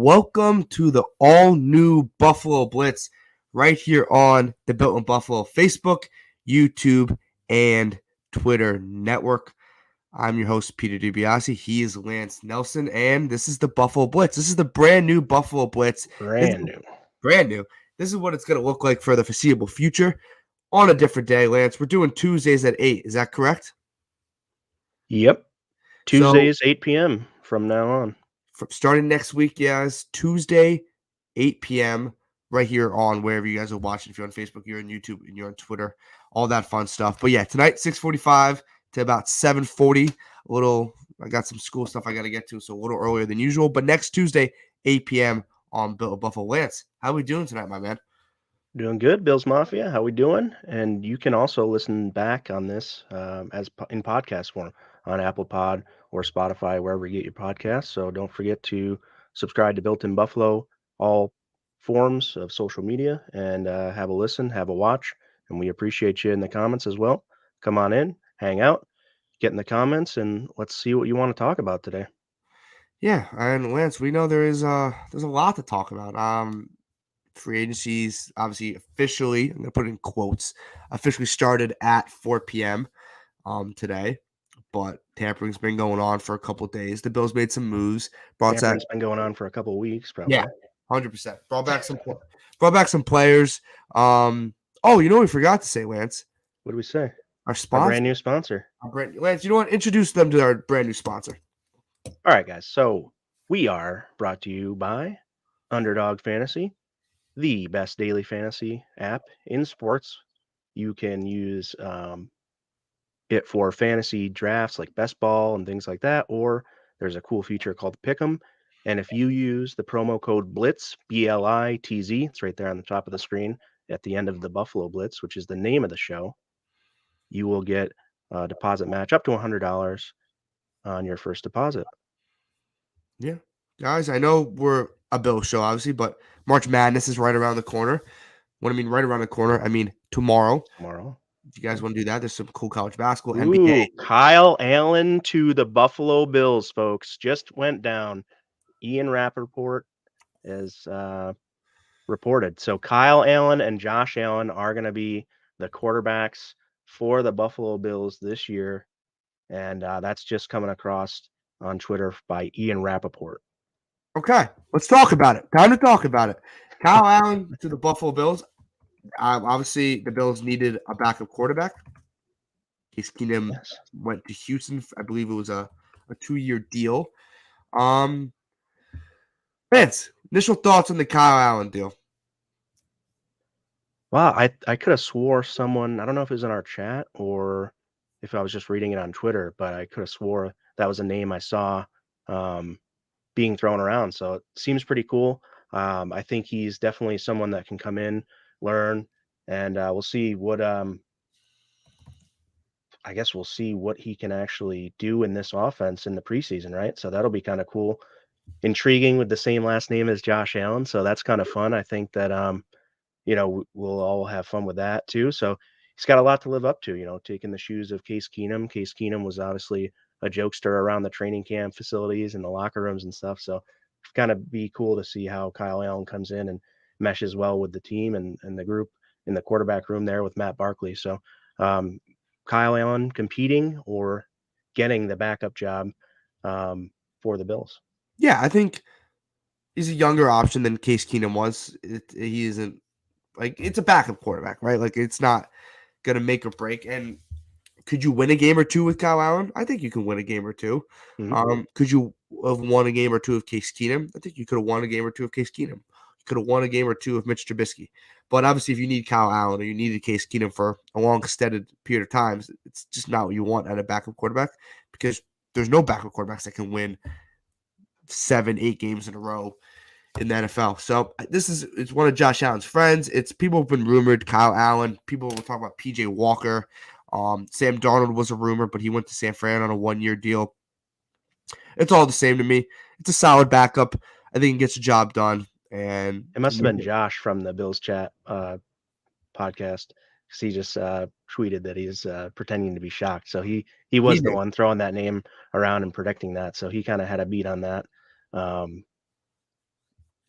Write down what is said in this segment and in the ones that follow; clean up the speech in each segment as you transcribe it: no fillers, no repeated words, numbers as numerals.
welcome to the all-new Buffalo Blitz right here on the Built in Buffalo Facebook, YouTube, and Twitter network. I'm your host, Peter Dibiasi. He is Lance Nelson, and this is the Buffalo Blitz. This is the brand new Buffalo Blitz. Brand new. This is what it's going to look like for the foreseeable future on a different day, Lance. We're doing Tuesdays at 8. Is that correct? Yep. Tuesdays, 8 p.m. from now on. Starting next week, it's Tuesday, 8 p.m. right here on wherever you guys are watching. If you're on Facebook, you're on YouTube, and you're on Twitter, all that fun stuff. But yeah, tonight, 6:45 to about 7:40. I got some school stuff I got to get to, so a little earlier than usual. But next Tuesday, 8 p.m. on Buffalo. Lance, how are we doing tonight, my man? Doing good, Bills Mafia. How we doing? And you can also listen back on this as in podcast form on Apple Pod or Spotify, wherever you get your podcasts. So don't forget to subscribe to Built in Buffalo, all forms of social media, and have a listen, have a watch. And we appreciate you in the comments as well. Come on in, hang out, get in the comments, and let's see what you want to talk about today. Yeah, and Lance, we know there's a lot to talk about. Free agencies, obviously, officially, I'm going to put it in quotes, officially started at 4 p.m. Today. But tampering's been going on for a couple of days. The Bills made some moves. Tampering's been going on for a couple of weeks, probably. Yeah, 100%. Brought back some players. You know what we forgot to say, Lance? What did we say? Our sponsor. Our brand new sponsor. Lance, you know what? Introduce them to our brand new sponsor. All right, guys. So we are brought to you by Underdog Fantasy, the best daily fantasy app in sports. You can use it for fantasy drafts like best ball and things like that, or there's a cool feature called Pick'em. And if you use the promo code BLITZ, BLITZ, it's right there on the top of the screen at the end of the Buffalo Blitz, which is the name of the show, you will get a deposit match up to $100 on your first deposit. Yeah. Guys, I know we're a Bills show, obviously, but March Madness is right around the corner. When I mean right around the corner, I mean tomorrow. If you guys want to do that, there's some cool college basketball. NBA. Kyle Allen to the Buffalo Bills, folks. Just went down. Ian Rappaport is reported. So Kyle Allen and Josh Allen are going to be the quarterbacks for the Buffalo Bills this year. And that's just coming across on Twitter by Ian Rappaport. Okay, let's talk about it. Time to talk about it. Kyle Allen to the Buffalo Bills. Obviously, the Bills needed a backup quarterback. Case Keenum went to Houston. I believe it was a 2-year deal. Vance, initial thoughts on the Kyle Allen deal? Wow, I could have swore someone, I don't know if it was in our chat or if I was just reading it on Twitter, but I could have swore that was a name I saw being thrown around. So it seems pretty cool. I think he's definitely someone that can come in, learn, and we'll see what I guess we'll see what he can actually do in this offense in the preseason, right? So that'll be kind of cool. Intriguing with the same last name as Josh Allen. So that's kind of fun. I think that we'll all have fun with that too. So he's got a lot to live up to, taking the shoes of Case Keenum. Case Keenum was obviously a jokester around the training camp facilities and the locker rooms and stuff. So it's kind of be cool to see how Kyle Allen comes in and meshes well with the team and the group in the quarterback room there with Matt Barkley. So Kyle Allen competing or getting the backup job for the Bills. Yeah, I think he's a younger option than Case Keenum was. He isn't it's a backup quarterback, right? Like it's not gonna make or break. And could you win a game or two with Kyle Allen? I think you can win a game or two. Mm-hmm. Could you have won a game or two of Case Keenum? I think you could have won a game or two of Case Keenum. You could have won a game or two of Mitch Trubisky. But obviously, if you need Kyle Allen or you needed Case Keenum for a long extended period of time, it's just not what you want at a backup quarterback because there's no backup quarterbacks that can win 7-8 games in a row in the NFL. So it's one of Josh Allen's friends. It's people have been rumored, Kyle Allen. People were talking about PJ Walker. Sam Darnold was a rumor, but he went to San Fran on a 1-year deal. It's all the same to me. It's a solid backup. I think he gets the job done. And it must have been Josh from the Bills Chat podcast because he just tweeted that he's pretending to be shocked. So he was the one throwing that name around and predicting that. So he kind of had a beat on that.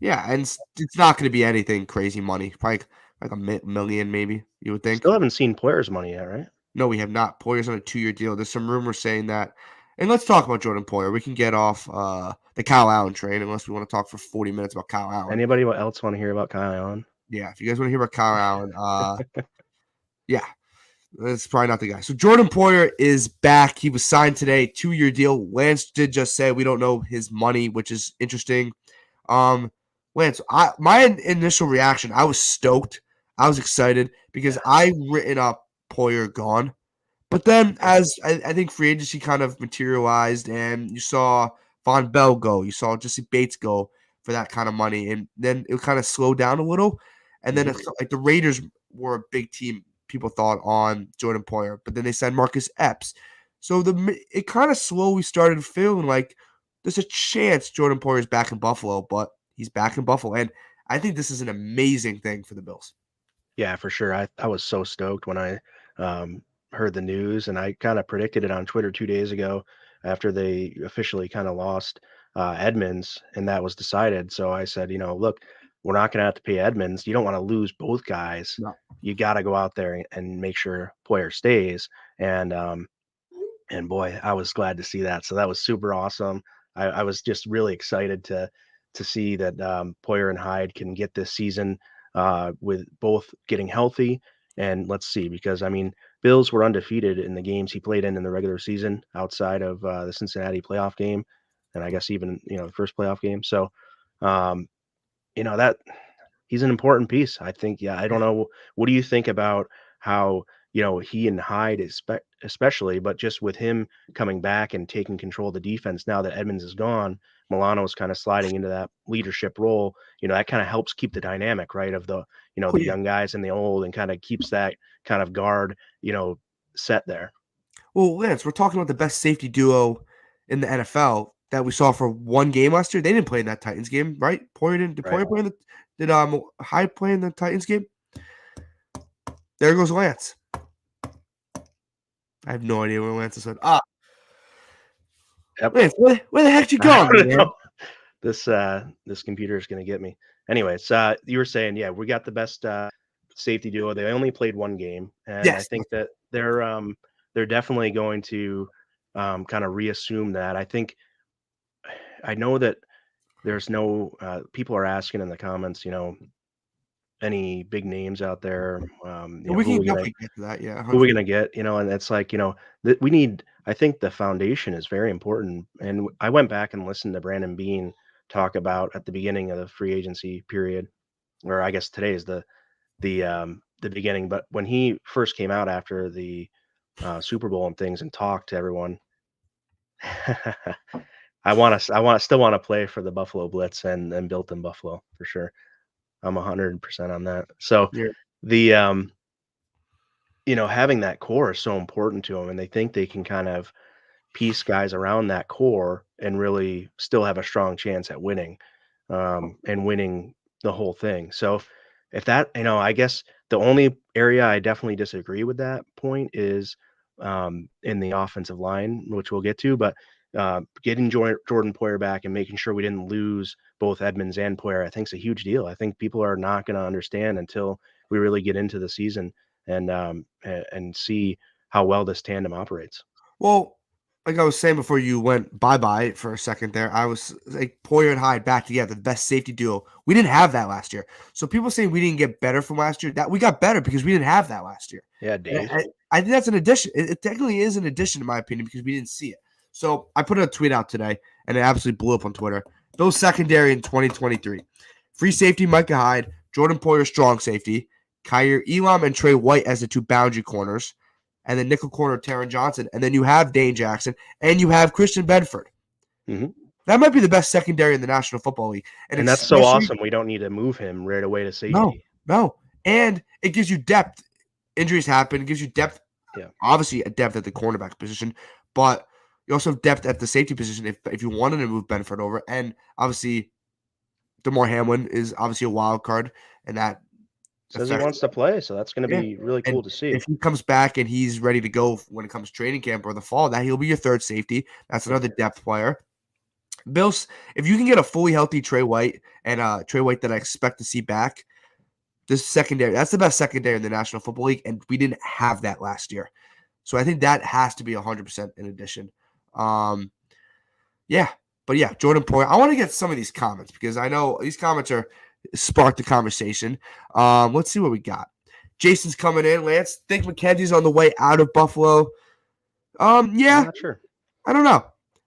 Yeah, and it's not going to be anything crazy money. Probably like a million, maybe, you would think. Still haven't seen Poyer's money yet, right? No, we have not. Poyer's on a 2-year deal. There's some rumors saying that. And let's talk about Jordan Poyer. We can get off the Kyle Allen train unless we want to talk for 40 minutes about Kyle Allen. Anybody else want to hear about Kyle Allen? Yeah, if you guys want to hear about Kyle Allen, yeah, that's probably not the guy. So Jordan Poyer is back. He was signed today, 2-year deal. Lance did just say we don't know his money, which is interesting. Lance, my initial reaction, I was stoked. I was excited because I written up Poyer gone. But then as I think free agency kind of materialized and you saw Von Bell go, you saw Jesse Bates go for that kind of money, and then it kind of slowed down a little. And then like the Raiders were a big team, people thought, on Jordan Poyer, but then they signed Marcus Epps. So it kind of slowly started feeling like there's a chance Jordan Poyer is back in Buffalo, but he's back in Buffalo. And I think this is an amazing thing for the Bills. Yeah, for sure. I was so stoked when I heard the news, and I kind of predicted it on Twitter 2 days ago after they officially kind of lost Edmonds, and that was decided. So I said, look, we're not going to have to pay Edmonds. You don't want to lose both guys. No. You got to go out there and make sure Poyer stays. And boy, I was glad to see that. So that was super awesome. I was just really excited to see that Poyer and Hyde can get this season with both getting healthy. And let's see, because I mean, Bills were undefeated in the games he played in the regular season outside of the Cincinnati playoff game, and I guess even the first playoff game. So, that he's an important piece. I think. Yeah, I don't know. What do you think about how he and Hyde especially, but just with him coming back and taking control of the defense now that Edmonds is gone, Milano's kind of sliding into that leadership role. That kind of helps keep the dynamic, right, of the the young guys and the old, and kind of keeps that kind of guard, set there. Well, Lance, we're talking about the best safety duo in the NFL that we saw for one game last year. They didn't play in that Titans game, right? Poyer didn't. Did Poyer play in the? Did Hyde play in the Titans game? There goes Lance. I have no idea where Lance is at. Yep. Lance, where the heck you going, man? This computer is going to get me. Anyways, you were saying, yeah, we got the best safety duo. They only played one game, and I think that they're definitely going to kind of reassume that. I know that there's no people are asking in the comments, any big names out there. We can definitely get to that. Yeah, who are we gonna get? And it's like we need. I think the foundation is very important. And I went back and listened to Brandon Beane talk about at the beginning of the free agency period, or I guess today is the beginning. But when he first came out after the Super Bowl and things and talked to everyone, I still want to play for the Buffalo Blitz and built in Buffalo for sure. I'm 100% on that. So the having that core is so important to them, and they think they can kind of piece guys around that core and really still have a strong chance at winning and winning the whole thing. So if that, I guess the only area I definitely disagree with that point is in the offensive line, which we'll get to, but getting Jordan Poyer back and making sure we didn't lose both Edmonds and Poyer, I think is a huge deal. I think people are not going to understand until we really get into the season and see how well this tandem operates. Well, like I was saying before you went bye-bye for a second there, I was like Poyer and Hyde back together, the best safety duo. We didn't have that last year. So people saying we didn't get better from last year, that we got better because we didn't have that last year. Yeah, Dave. I think that's an addition. It technically is an addition, in my opinion, because we didn't see it. So I put a tweet out today, and it absolutely blew up on Twitter. Bills secondary in 2023. Free safety, Micah Hyde. Jordan Poyer, strong safety. Kyer Elam and Trey White as the two boundary corners. And then nickel corner, Taron Johnson. And then you have Dane Jackson. And you have Christian Bedford. Mm-hmm. That might be the best secondary in the National Football League. And that's so awesome. We don't need to move him right away to safety. No. And it gives you depth. Injuries happen. It gives you depth. Yeah. Obviously, a depth at the cornerback position. But you also have depth at the safety position if you wanted to move Benford over. And obviously, DeMar Hamlin is obviously a wild card. And that says he wants to play. So that's going to be really cool to see. If he comes back and he's ready to go when it comes to training camp or the fall, that he'll be your third safety. That's another depth player. Bills, if you can get a fully healthy Trey White and Trey White that I expect to see back, this secondary, that's the best secondary in the National Football League, and we didn't have that last year. So I think that has to be 100% in addition. Yeah, but yeah, Jordan Poyer. I want to get some of these comments because I know these comments are sparked the conversation. Let's see what we got. Jason's coming in. Lance, think McKenzie's on the way out of Buffalo. I'm Yeah, not sure. I don't know.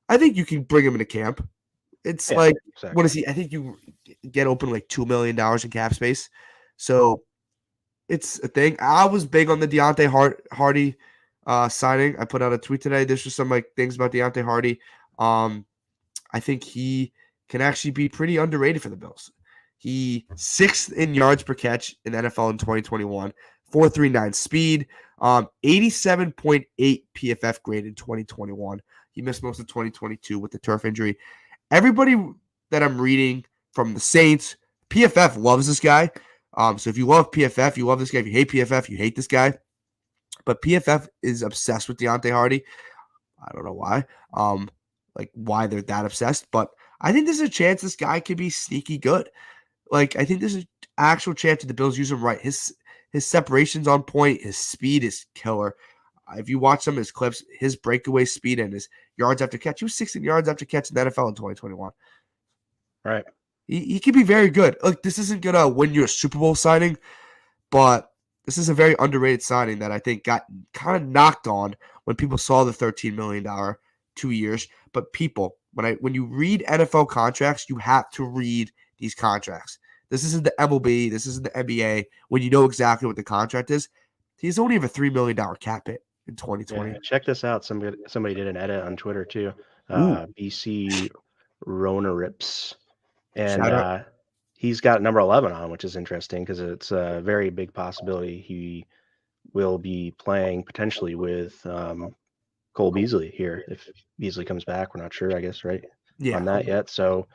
I think you can bring him into camp. It's Yeah, like, exactly. what is he? I think you get open like $2 million in cap space. So it's a thing. I was big on the Deontay Hardy signing. I put out a tweet today. There's just some like things about Deontay Hardy. I think he can actually be pretty underrated for the Bills. He 6th in yards per catch in the NFL in 2021, 4.39 speed, 87.8 PFF grade in 2021. He missed most of 2022 with the turf injury. Everybody that I'm reading from the Saints, PFF loves this guy. So if you love PFF, you love this guy. If you hate PFF, you hate this guy. But PFF is obsessed with Deontay Hardy. I don't know why. Like why they're that obsessed, but I think there's a chance this guy could be sneaky good. Like I think there's an actual chance that the Bills use him right. His separation's on point. His speed is killer. If you watch some of his clips, his breakaway speed and his yards after catch, he was 16 yards after catch in the NFL in 2021. Right. He could be very good. Look, this isn't gonna win you a Super Bowl signing, but this is a very underrated signing that I think got kind of knocked on when people saw the $13 million 2 years. But people, when you read NFL contracts, you have to read these contracts. This isn't the MLB. This isn't the NBA. When you know exactly what the contract is, he's only have a $3 million cap hit in 2020. Yeah, check this out. Somebody did an edit on Twitter too. BC Ronerips. And he's got number 11 on, which is interesting because it's a very big possibility he will be playing potentially with Cole Beasley here. If Beasley comes back, we're not sure, I guess, right? Yeah. On that yet. So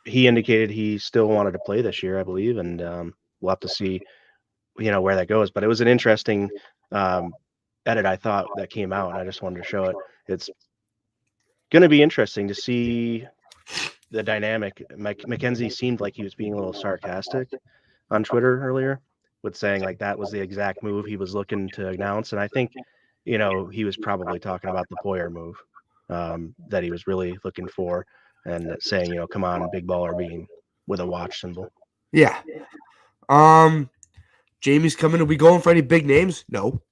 he indicated he still wanted to play this year, I believe, and we'll have to see, where that goes. But it was an interesting edit, I thought, that came out, and I just wanted to show it. It's going to be interesting to see the dynamic. McKenzie seemed like he was being a little sarcastic on Twitter earlier with saying like that was the exact move he was looking to announce. And I think, he was probably talking about the Poyer move that he was really looking for and saying, come on, big baller Beane with a watch symbol. Yeah. Jamie's coming. Are we going for any big names? No.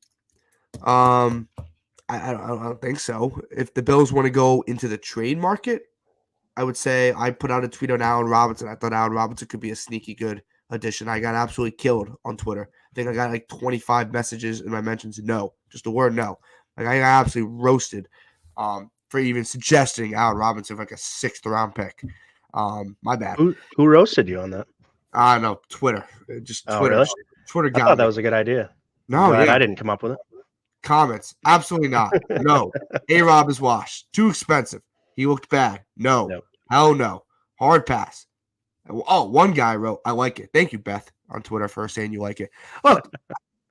I don't think so. If the Bills want to go into the trade market, I would say I put out a tweet on Allen Robinson. I thought Allen Robinson could be a sneaky good addition. I got absolutely killed on Twitter. I think I got like 25 messages in my mentions. No, just the word no. Like I got absolutely roasted for even suggesting Allen Robinson for like a 6th round pick. My bad. Who roasted you on that? I don't know. Twitter. Just Twitter. Really? Twitter got I thought me. that was a good idea. No, Glad yeah. I didn't come up with it. Comments. Absolutely not. No. A-Rob is washed. Too expensive. He looked bad. No. Nope. Hell no. Hard pass. Oh, one guy wrote, I like it. Thank you, Beth, on Twitter for saying you like it. Look,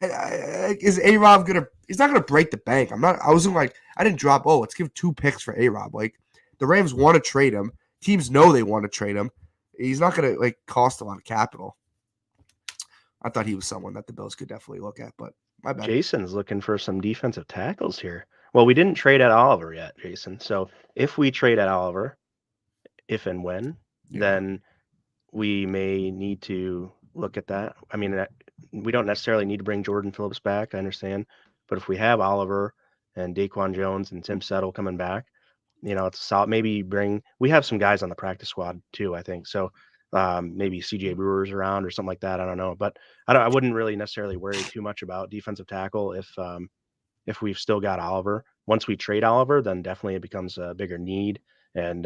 is A-Rob going to – he's not going to break the bank. I wasn't like – I didn't drop, let's give 2 picks for A-Rob. Like, the Rams want to trade him. Teams know they want to trade him. He's not going to, like, cost a lot of capital. I thought he was someone that the Bills could definitely look at, but my bad. Jason's looking for some defensive tackles here. Well, we didn't trade at Oliver yet, Jason. So if we trade at Oliver, if and when, then we may need to look at that. I mean, we don't necessarily need to bring Jordan Phillips back, I understand. But if we have Oliver and Daquan Jones and Tim Settle coming back, it's solid. Maybe we have some guys on the practice squad too, I think. So maybe CJ Brewer's around or something like that. I don't know. But I wouldn't really necessarily worry too much about defensive tackle if we've still got Oliver. Once we trade Oliver, then definitely it becomes a bigger need. And,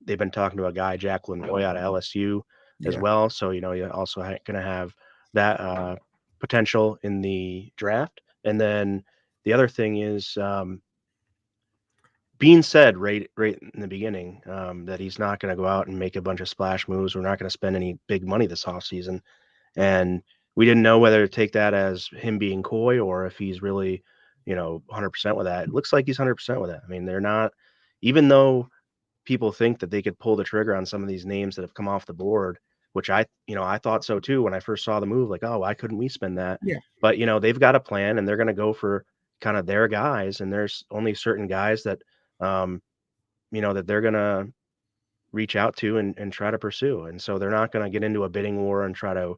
they've been talking to a guy, Jack Lanoy out of LSU as well. So, you're also going to have that potential in the draft. And then the other thing is Beane said right in the beginning that he's not going to go out and make a bunch of splash moves. We're not going to spend any big money this offseason. And we didn't know whether to take that as him being coy or if he's really, 100% with that. It looks like he's 100% with it. I mean, they're not, even though people think that they could pull the trigger on some of these names that have come off the board, which I thought so too when I first saw the move, like, oh, why couldn't we spend that? Yeah. But, they've got a plan and they're going to go for kind of their guys. And there's only certain guys that, that they're going to reach out to and try to pursue. And so they're not going to get into a bidding war and try to,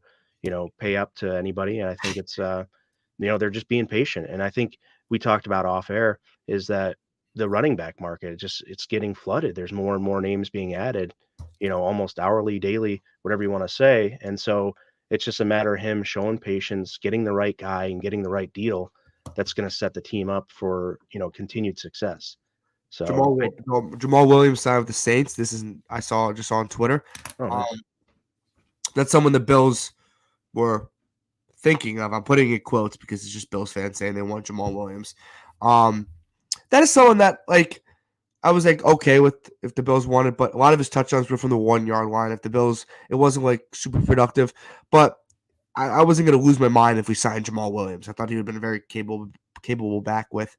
pay up to anybody. And I think it's, they're just being patient. And I think we talked about off air is that the running back market, it's getting flooded. There's more and more names being added, almost hourly, daily, whatever you want to say. And so it's just a matter of him showing patience, getting the right guy and getting the right deal that's going to set the team up for, continued success. So Jamal Williams signed with the Saints. This isn't. I saw just on Twitter. nice. That's someone the Bills were thinking of. I'm putting in quotes because it's just Bills fans saying they want Jamal Williams. That is someone that I was okay with if the Bills wanted, but a lot of his touchdowns were from the 1 yard line. If the Bills, it wasn't super productive, but I wasn't going to lose my mind if we signed Jamal Williams. I thought he would have been a very capable back with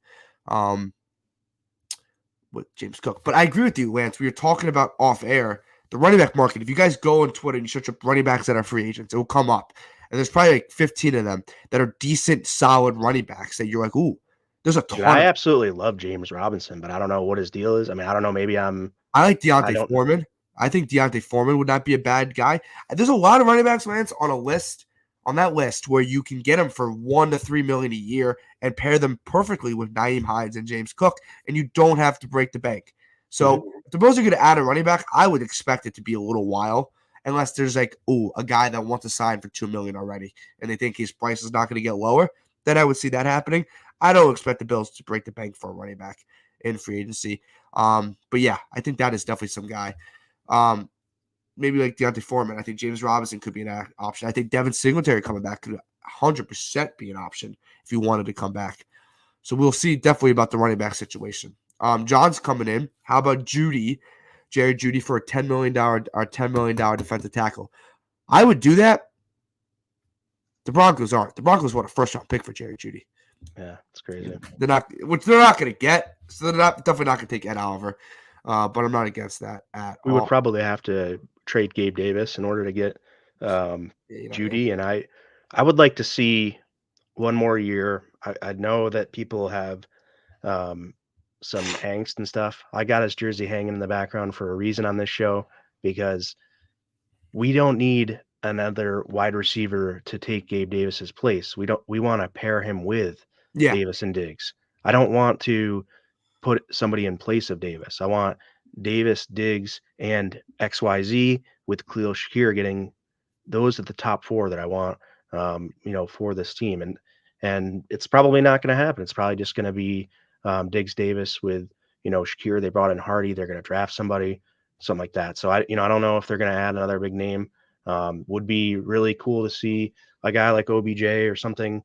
James Cook. But I agree with you, Lance. We were talking about off air, the running back market. If you guys go on Twitter and you search up running backs that are free agents, it will come up. And there's probably 15 of them that are decent, solid running backs that you're like, ooh, there's a ton. Dude, I absolutely love James Robinson, but I don't know what his deal is. I mean, I don't know. Maybe I like Deontay Foreman. I think Deontay Foreman would not be a bad guy. There's a lot of running backs, Lance, on that list where you can get them for $1 to $3 million a year and pair them perfectly with Nyheim Hines and James Cook, and you don't have to break the bank. So if the Bills are going to add a running back, I would expect it to be a little while, unless there's a guy that wants to sign for $2 million already, and they think his price is not going to get lower. Then I would see that happening. I don't expect the Bills to break the bank for a running back in free agency. But yeah, I think that is definitely some guy. Maybe like Deontay Foreman. I think James Robinson could be an option. I think Devin Singletary coming back could 100% be an option if he wanted to come back. So we'll see definitely about the running back situation. John's coming in. How about Jerry Jeudy for a $10 million defensive tackle? I would do that. The Broncos aren't. The Broncos want a first-round pick for Jerry Jeudy. Yeah, it's crazy. They're not going to get. So they're definitely not going to take Ed Oliver. But I'm not against that at all. We would probably have to trade Gabe Davis in order to get Jeudy, and I would like to see one more year. I know that people have some angst and stuff. I got his jersey hanging in the background for a reason on this show, because we don't need another wide receiver to take Gabe Davis's place. We want to pair him with Davis and Diggs. I don't want to put somebody in place of Davis. I want Davis, Diggs, and XYZ with Khalil Shakir getting those at the top four that I want, for this team. And it's probably not going to happen. It's probably just going to be Diggs, Davis with, Shakir. They brought in Hardy. They're going to draft somebody, something like that. So I don't know if they're going to add another big name. Would be really cool to see a guy like OBJ or something,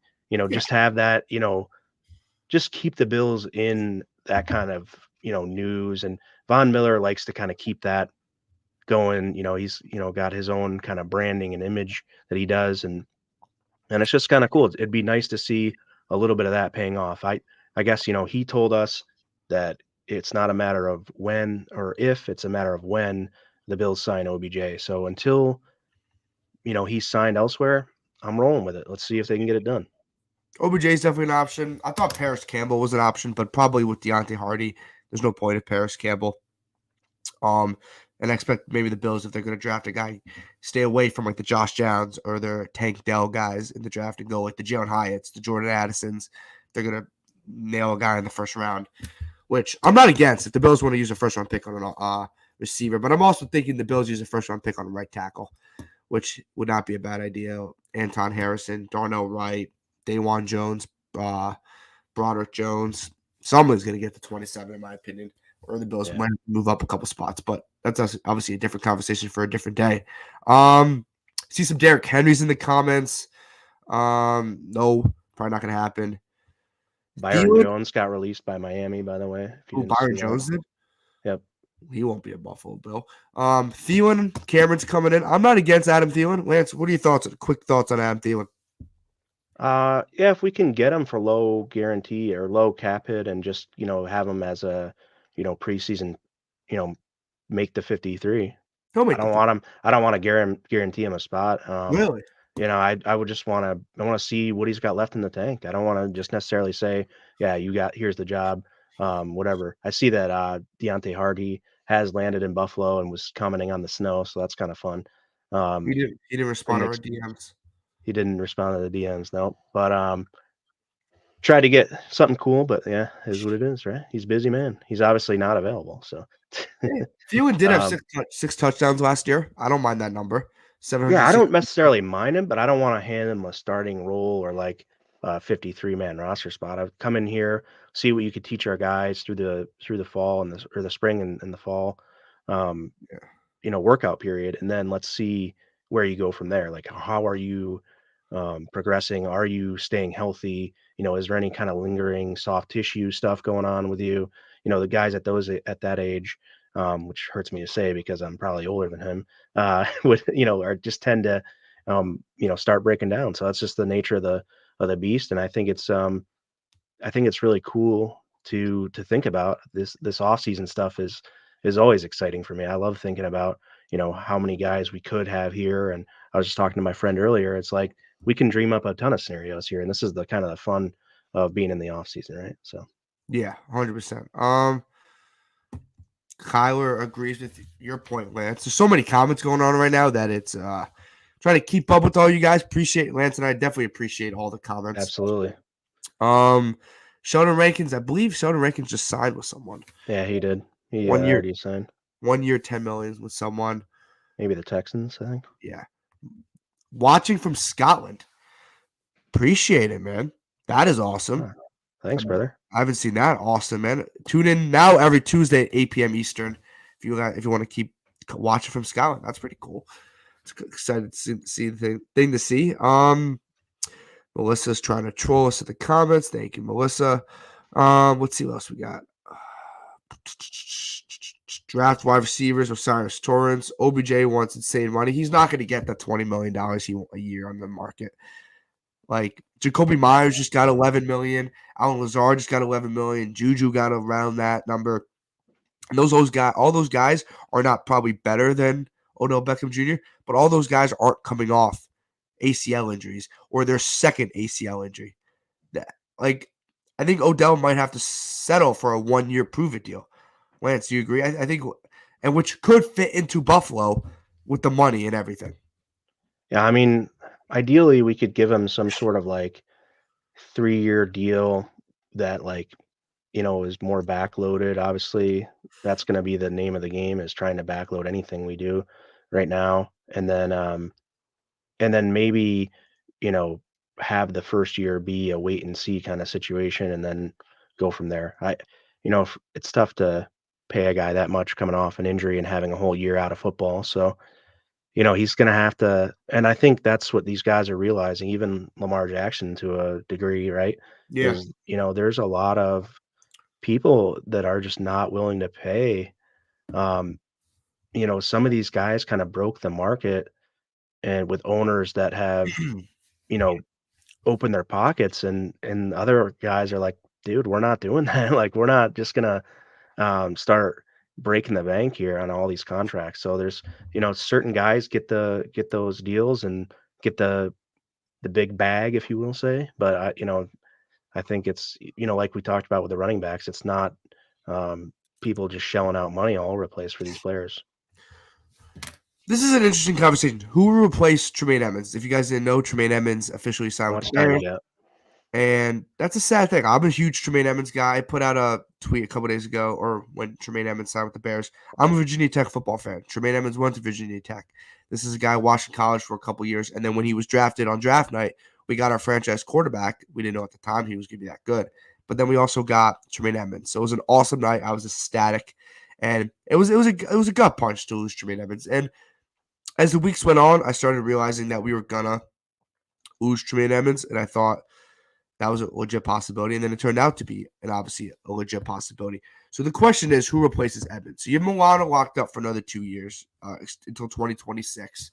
just have that, just keep the Bills in that kind of, news. And Von Miller likes to kind of keep that going. He's, got his own kind of branding and image that he does. And it's just kind of cool. It'd be nice to see a little bit of that paying off. I guess, he told us that it's not a matter of when or if, it's a matter of when the Bills sign OBJ. So until, he's signed elsewhere, I'm rolling with it. Let's see if they can get it done. OBJ is definitely an option. I thought Paris Campbell was an option, but probably with Deontay Hardy, there's no point of Paris Campbell. And I expect maybe the Bills, if they're going to draft a guy, stay away from the Josh Downs or their Tank Dell guys in the draft and go the Jalen Hyatts, the Jordan Addisons. They're going to nail a guy in the first round, which I'm not against if the Bills want to use a first-round pick on a receiver. But I'm also thinking the Bills use a first-round pick on a right tackle, which would not be a bad idea. Anton Harrison, Darnell Wright, Dawan Jones, Broderick Jones. Someone's going to get to 27, in my opinion, or the Bills might move up a couple spots, but that's obviously a different conversation for a different day. See some Derrick Henrys in the comments. No, probably not going to happen. Byron Jones got released by Miami, by the way. Byron Jones did? Yep. He won't be a Buffalo Bill. Thielen, Cameron's coming in. I'm not against Adam Thielen. Lance, what are your thoughts? Quick thoughts on Adam Thielen? Yeah, if we can get him for low guarantee or low cap hit and just, have him as a, preseason, make the 53. He'll I make the don't want him. I don't want to guarantee him a spot. really. I would just want to. I want to see what he's got left in the tank. I don't want to just necessarily say, yeah, here's the job. Whatever. I see that Deontay Hardy has landed in Buffalo and was commenting on the snow, so that's kind of fun. He didn't The respond to our Knicks. DMs. He didn't respond to the DMs, no. But tried to get something cool, but yeah, is what it is, right? He's a busy man. He's obviously not available, so. Hey, Thielen did have um, six touchdowns last year. I don't mind that number. Yeah, I 760. don't necessarily mind him, but I don't want to hand him a starting role or like a 53-man roster spot. I've come in here, see what you could teach our guys through the fall and the spring and the fall, um, Yeah. workout period, and then let's see where you go from there. Like, how are you progressing? Are you staying healthy? Is there any kind of lingering soft tissue stuff going on with you? The guys at that age, which hurts me to say because I'm probably older than him, would are just tend to start breaking down. So that's just the nature of the beast, and I think it's really cool to think about. This off season stuff is always exciting for me. I love thinking about how many guys we could have here. And I was just talking to my friend earlier. It's like we can dream up a ton of scenarios here, and this is the kind of the fun of being in the off season, right? So Yeah, 100%. Kyler agrees with your point, Lance. There's so many comments going on right now that it's trying to keep up with all you guys. Appreciate Lance and I definitely appreciate all the comments. absolutely, Sheldon Rankins, I believe Sheldon Rankins just signed with someone. yeah, he did. He 1 year, already signed. 1 year, 10 million with someone. Maybe the Texans, I think. Yeah. Watching from Scotland. Appreciate it, man. That is awesome. Oh, thanks, brother. I haven't seen that. Awesome, man. Tune in now every Tuesday at 8 p.m. Eastern if you want to keep watching from Scotland. That's pretty cool. It's excited to see the thing to see. Melissa's trying to troll us in the comments. Thank you, Melissa. Let's see what else we got. Draft wide receivers Osiris Torrance. OBJ wants insane money. He's not going to get that $20 million a year on the market. Like Jacoby Myers just got 11 million. Alan Lazard just got 11 million. Juju got around that number. And all those guys are not probably better than Odell Beckham Jr., but all those guys aren't coming off ACL injuries or their second ACL injury. I think Odell might have to settle for a 1-year prove-it deal. Lance, do you agree? I think, and which could fit into Buffalo with the money and everything. Yeah, I mean, ideally we could give him some sort of like 3-year deal that is more backloaded. Obviously, that's going to be the name of the game, is trying to backload anything we do right now. And then maybe, have the first year be a wait and see kind of situation and then go from there. It's tough to pay a guy that much coming off an injury and having a whole year out of football. So, he's going to have to, and I think that's what these guys are realizing, even Lamar Jackson to a degree, right? Yeah. There's a lot of people that are just not willing to pay. Some of these guys kind of broke the market, and with owners that have, opened their pockets, and other guys are like, dude, we're not doing that. Like, we're not just gonna start breaking the bank here on all these contracts. So there's, certain guys get those deals and get the big bag, if you will say. But I think it's, like we talked about with the running backs, it's not people just shelling out money all over the place for these players. This is an interesting conversation. Who will replace Tremaine Edmonds? If you guys didn't know, Tremaine Edmonds officially signed with the Bears. And that's a sad thing. I'm a huge Tremaine Edmonds guy. I put out a tweet a couple days ago, or when Tremaine Edmonds signed with the Bears. I'm a Virginia Tech football fan. Tremaine Edmonds went to Virginia Tech. This is a guy watched in college for a couple years. And then when he was drafted on draft night, we got our franchise quarterback. We didn't know at the time he was going to be that good. But then we also got Tremaine Edmonds. So it was an awesome night. I was ecstatic. And it was a gut punch to lose Tremaine Edmonds. And as the weeks went on, I started realizing that we were gonna lose Tremaine Edmonds, and I thought that was a legit possibility. And then it turned out to be, obviously, a legit possibility. So the question is, who replaces Edmonds? So you have Milano locked up for another 2 years until 2026.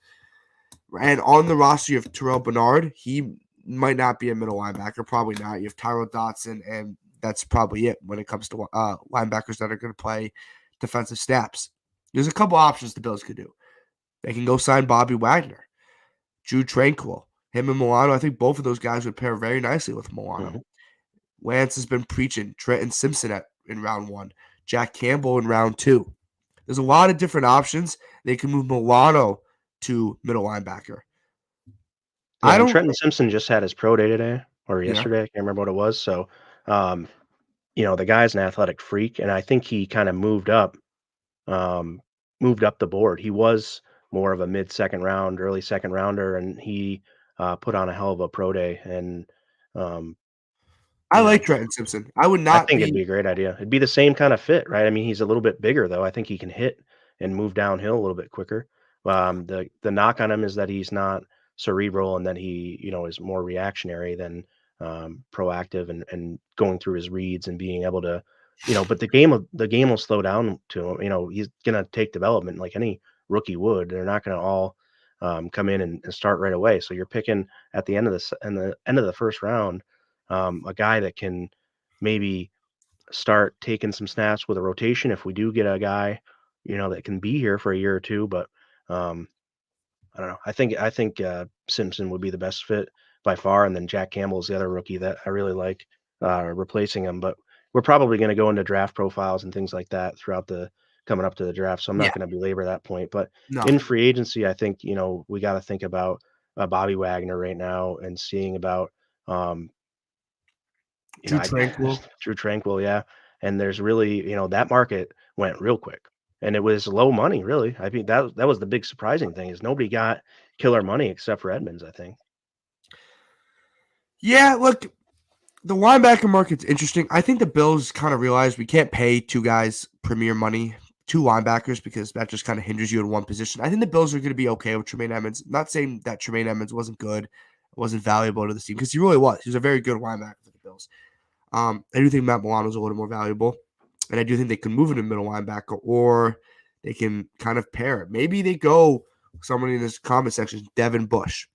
And on the roster, you have Terrell Bernard. He might not be a middle linebacker, probably not. You have Tyrell Dotson, and that's probably it when it comes to linebackers that are going to play defensive snaps. There's a couple options the Bills could do. They can go sign Bobby Wagner, Drew Tranquil, him and Milano. I think both of those guys would pair very nicely with Milano. Mm-hmm. Lance has been preaching Trenton Simpson in round 1, Jack Campbell in round 2. There's a lot of different options. They can move Milano to middle linebacker. Yeah, I and don't. Trenton Simpson just had his pro day today or Yeah, yesterday. I can't remember what it was. So, the guy's an athletic freak, and I think he kind of moved up the board. He was more of a mid-second round, early second rounder, and he put on a hell of a pro day. And um, I you like know, Trenton Simpson. I would I not think it'd be. be a great idea. It'd be the same kind of fit, right? I mean, he's a little bit bigger though. I think he can hit and move downhill a little bit quicker. The knock on him is that he's not cerebral and that he, is more reactionary than proactive and going through his reads and being able to, but the game will slow down to him. He's gonna take development like any rookie would. They're not gonna all come in and start right away. So you're picking at the end of the first round, a guy that can maybe start taking some snaps with a rotation if we do get a guy, that can be here for a year or two. But um, I don't know. I think Simpson would be the best fit by far, and then Jack Campbell is the other rookie that I really like replacing him. But we're probably going to go into draft profiles and things like that throughout the coming up to the draft, so I'm Yeah, not going to belabor that point. But no. in free agency, I think we got to think about Bobby Wagner right now and seeing about um, Drew I Tranquil. Drew Tranquil, yeah. And there's really, that market went real quick. And it was low money, really. I mean, that was the big surprising thing is nobody got killer money except for Edmonds, I think. Yeah, look, the linebacker market's interesting. I think the Bills kind of realized we can't pay two guys premier money, two linebackers, because that just kind of hinders you in one position. I think the Bills are going to be okay with Tremaine Edmonds. Not saying that Tremaine Edmonds wasn't good, wasn't valuable to the team, because he really was. He was a very good linebacker for the Bills. I do think Matt Milano's a little more valuable, and I do think they can move him to middle linebacker, or they can kind of pair it. Maybe they go someone in this comment section, Devin Bush,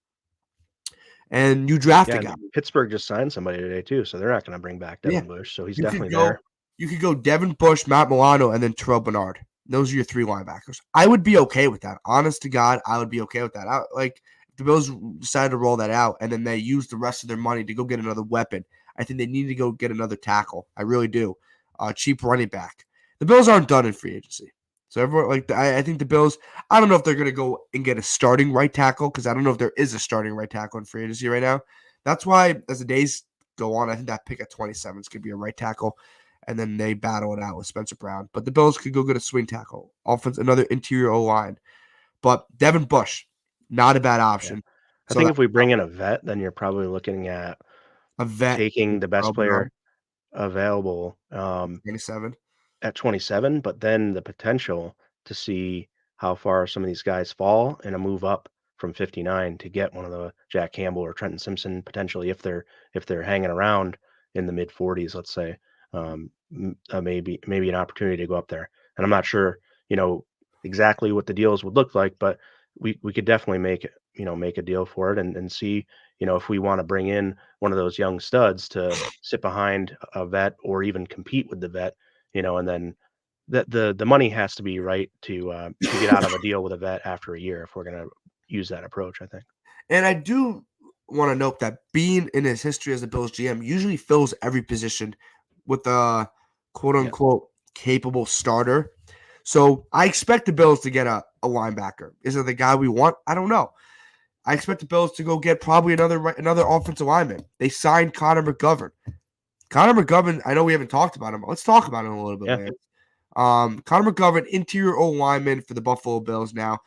and you draft a Yeah, guy. and Pittsburgh just signed somebody today too, so they're not going to bring back Yeah, Devin Bush, so he's you could definitely go. there. You could go Devin Bush, Matt Milano, and then Terrell Bernard. Those are your three linebackers. I would be okay with that. Honest to God, I would be okay with that. If the Bills decided to roll that out, and then they use the rest of their money to go get another weapon. I think they need to go get another tackle. I really do. Cheap running back. The Bills aren't done in free agency. So everyone I think the Bills. I don't know if they're going to go and get a starting right tackle, because I don't know if there is a starting right tackle in free agency right now. That's why as the days go on, I think that pick at 27 is going to be a right tackle, and then they battle it out with Spencer Brown. But the Bills could go get a swing tackle, offense, another interior O line. But Devin Bush, not a bad Yeah. option. I So think that if we bring in a vet, then you're probably looking at a vet, taking the best Terrell Bernard, player available. 27. At 27, but then the potential to see how far some of these guys fall and a move up from 59 to get one of the Jack Campbell or Trenton Simpson potentially if they're hanging around in the mid 40s, let's say, maybe an opportunity to go up there. And I'm not sure, exactly what the deals would look like, but we could definitely make a deal for it and see, if we want to bring in one of those young studs to sit behind a vet or even compete with the vet, and then the money has to be right to get out of a deal with a vet after a year if we're gonna use that approach, I think. And I do want to note that Beane, in his history as a Bills GM, usually fills every position with a quote Yeah. unquote capable starter. So I expect the Bills to get a linebacker. Is it the guy we want? I don't know. I expect the Bills to go get probably another offensive lineman. They signed Connor McGovern. Connor McGovern, I know we haven't talked about him. Let's talk about him a little bit, Yeah. man. Connor McGovern, interior O lineman for the Buffalo Bills now.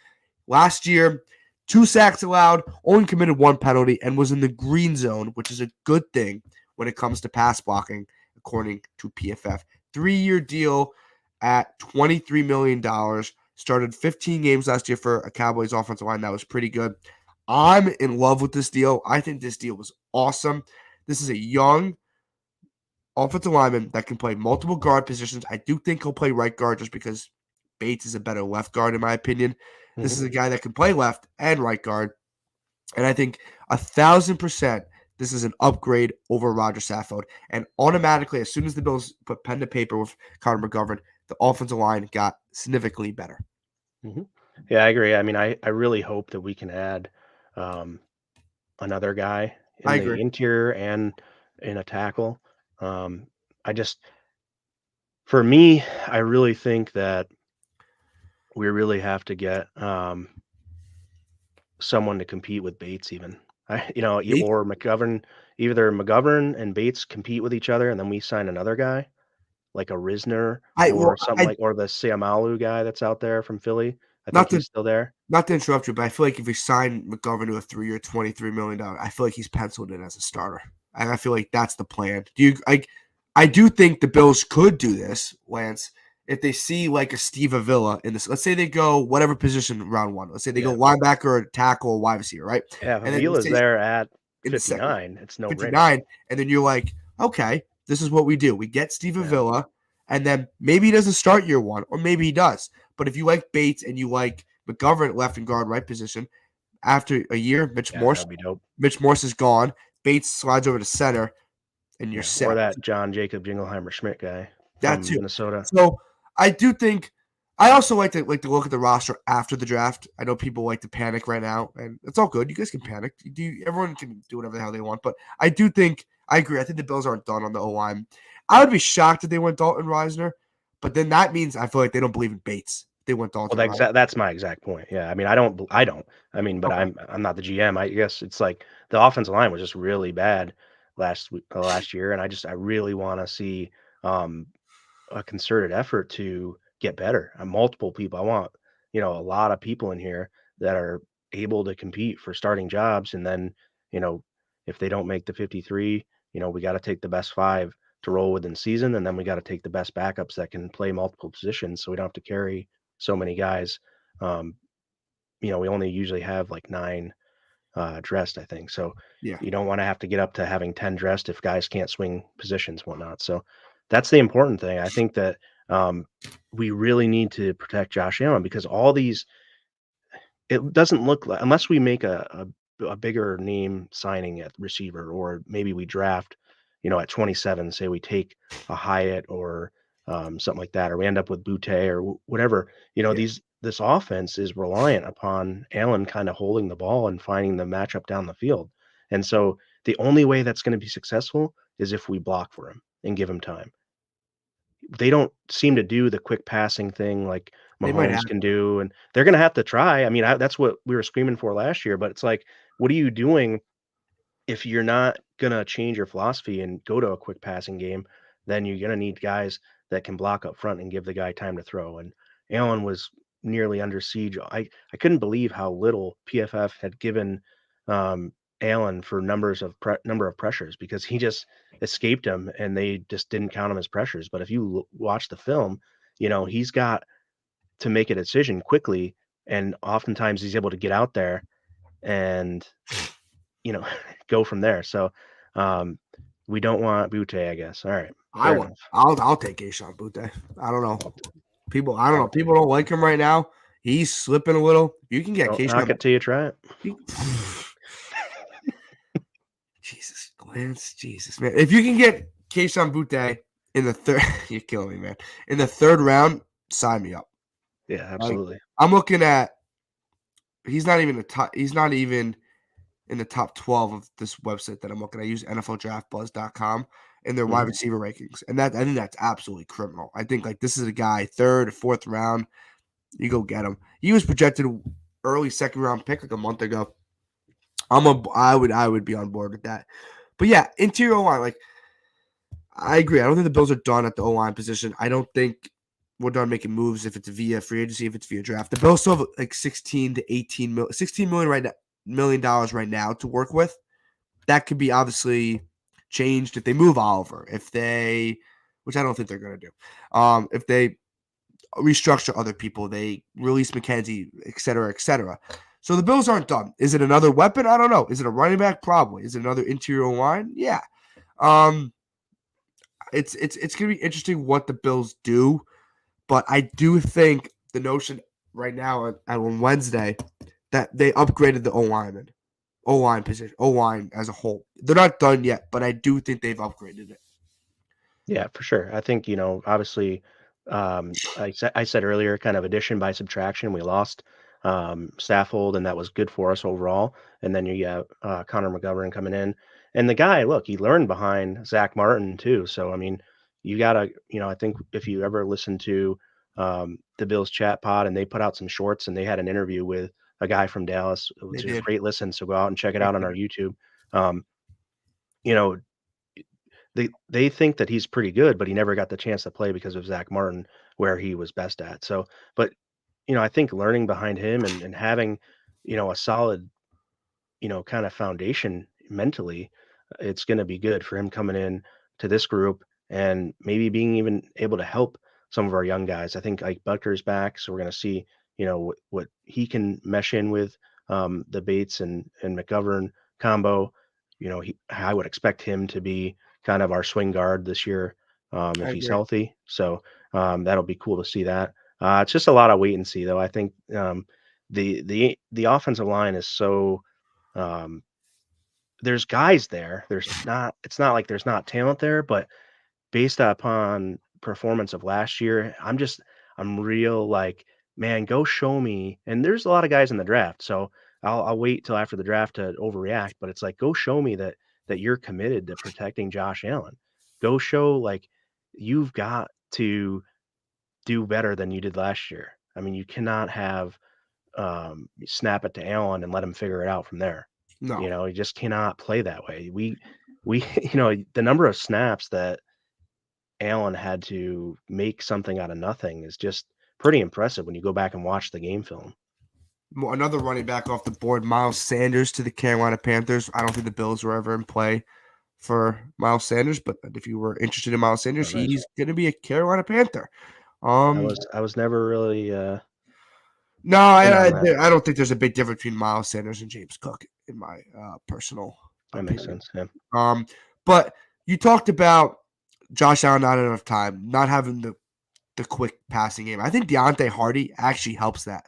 Last year, 2 sacks allowed, only committed 1 penalty, and was in the green zone, which is a good thing when it comes to pass blocking, according to PFF. 3-year deal at $23 million. Started 15 games last year for a Cowboys offensive line. That was pretty good. I'm in love with this deal. I think this deal was awesome. This is a young offensive lineman that can play multiple guard positions. I do think he'll play right guard just because Bates is a better left guard, in my opinion. This Mhm. is a guy that can play left and right guard. And I think 1,000% this is an upgrade over Roger Saffold. And automatically, as soon as the Bills put pen to paper with Connor McGovern, the offensive line got significantly better. Hmm. Yeah, I agree. I mean, I really hope that we can add um, another guy I in agree. the interior and in a tackle. Um, I just, for me, I really think that we really have to get someone to compete with Bates even. Bates, Or McGovern, either McGovern and Bates compete with each other, and then we sign another guy like a Risner I well, or something I like, or the Siamalu guy that's out there from Philly. I think not to he's still there. not to interrupt you, but I feel like if we sign McGovern to a 3-year, $23 million, I feel like he's penciled in as a starter. And I feel like that's the plan. Do you? I do think the Bills could do this, Lance, if they see like a Steve Avila in this. Let's say they go whatever position round one. Let's say they go Yeah. linebacker, or tackle, or wide receiver, right? Yeah, if And then let's Avila's say there at in the second 59, it's no brainer. 59, and then you're like, okay, this is what we do. We get Steve Yeah. Avila, and then maybe he doesn't start year one, or maybe he does. But if you like Bates and you like McGovern at left and guard right position, after a year, Yeah, that would be dope. Mitch Morse is gone. Bates slides over to center, and you're Yeah, or set. that John Jacob Jingleheimer Schmidt guy That from too. Minnesota. So I do think I also like to look at the roster after the draft. I know people like to panic right now, and it's all good. You guys can panic. Everyone can do whatever the hell they want. But I do think I agree. I think the Bills aren't done on the O line. I would be shocked if they went Dalton Reisner, but then that means I feel like they don't believe in Bates. They went Well, Dalton Reisner. that's my exact point. Yeah, I mean, I don't. I mean, but Okay. I'm not the GM. I guess it's like the offensive line was just really bad last year, and I really want to see um, a concerted effort to get better. Multiple people. I want a lot of people in here that are able to compete for starting jobs, and then you know if they don't make the 53, we got to take the best five to roll within season, and then we got to take the best backups that can play multiple positions, so we don't have to carry so many guys. Um, we only usually have like nine dressed, I think. So Yeah. you don't want to have to get up to having 10 dressed if guys can't swing positions, whatnot. So that's the important thing. I think that um, we really need to protect Josh Allen because all these, it doesn't look like, unless we make a bigger name signing at receiver, or maybe we draft, at 27, say we take a Hyatt or something like that, or we end up with Butte or whatever, Yeah. this offense is reliant upon Allen kind of holding the ball and finding the matchup down the field. And so the only way that's going to be successful is if we block for him and give him time. They don't seem to do the quick passing thing like They might have. Mahomes can do, and they're gonna have to try. I mean, that's what we were screaming for last year, but it's like, what are you doing if you're not gonna change your philosophy and go to a quick passing game? Then you're gonna need guys that can block up front and give the guy time to throw. And Allen was nearly under siege. I couldn't believe how little PFF had given um, Allen for number of pressures because he just escaped him and they just didn't count him as pressures. But if you watch the film, he's got to make a decision quickly, and oftentimes he's able to get out there and you know go from there. So um, we don't want Butte, I guess. All right, I fair want. enough. I'll take Aishan Butte. I don't know. People. I don't know. I'll People take it. don't like him right now. He's slipping a little. You can get Don't knock Keyshawn. it till you try it. Jesus, Lance, Jesus, man. If you can get Keishawn Butte in the third, you're killing me, man. In the third round, sign me up. Yeah, Like, absolutely. I'm looking at. He's not even the top. He's not even in the top 12 of this website that I'm looking at. I use NFLDraftBuzz.com and their wide Hmm. receiver rankings, and that I think that's absolutely criminal. I think like this is a guy third or fourth round. You go get him. He was projected early second round pick like a month ago. I would be on board with that. But yeah, interior line, like I agree. I don't think the Bills are done at the O line position. I don't think we're done making moves if it's via free agency, if it's via draft. The Bills still have like 16 to 18 million, 16 million right now, $1 million right now to work with. That could be obviously changed if they move Oliver, if they, which I don't think they're going to do. If they restructure other people, they release McKenzie, et cetera, et cetera. So the Bills aren't done. Is it another weapon? I don't know. Is it a running back? Probably. Is it another interior line? Yeah. Um, it's gonna be interesting what the Bills do, but I do think the notion right now on Wednesday that they upgraded the O line position, O line as a whole. They're not done yet, but I do think they've upgraded it. Yeah, for sure. I think, obviously I said earlier, kind of addition by subtraction. We lost Saffold, and that was good for us overall. And then you got Connor McGovern coming in, and the guy, look, he learned behind Zach Martin too. So I mean, you gotta, I think if you ever listen to the Bills chat pod, and they put out some shorts, and they had an interview with a guy from Dallas. It They was a did. great listen, so go out and check it They out on did. our YouTube. Um, you know, they think that he's pretty good, but he never got the chance to play because of Zach Martin, where he was best at. So, but I think learning behind him and having, a solid, kind of foundation mentally, it's going to be good for him coming in to this group and maybe being even able to help some of our young guys. I think Ike Butker's back, so we're going to see, what he can mesh in with the Bates and McGovern combo. I would expect him to be kind of our swing guard this year I if he's agree. healthy. So that'll be cool to see that. It's just a lot of wait and see, though. I think the offensive line is so um, there's guys there. It's not like there's not talent there, but based upon performance of last year, I'm real like, man, go show me. And there's a lot of guys in the draft, so I'll wait till after the draft to overreact. But it's like, go show me that you're committed to protecting Josh Allen. Go show like you've got to do better than you did last year. I mean, you cannot have snap it to Allen and let him figure it out from there. No. You just cannot play that way. We the number of snaps that Allen had to make something out of nothing is just pretty impressive when you go back and watch the game film. Another running back off the board, Miles Sanders to the Carolina Panthers. I don't think the Bills were ever in play for Miles Sanders, but if you were interested in Miles Sanders, Oh, nice. he's going to be a Carolina Panther. I was never really No, in I on that. don't think there's a big difference between Miles Sanders and James Cook in my personal That makes opinion. sense. Yeah. But you talked about Josh Allen not enough time, not having the quick passing game. I think Deontay Hardy actually helps that.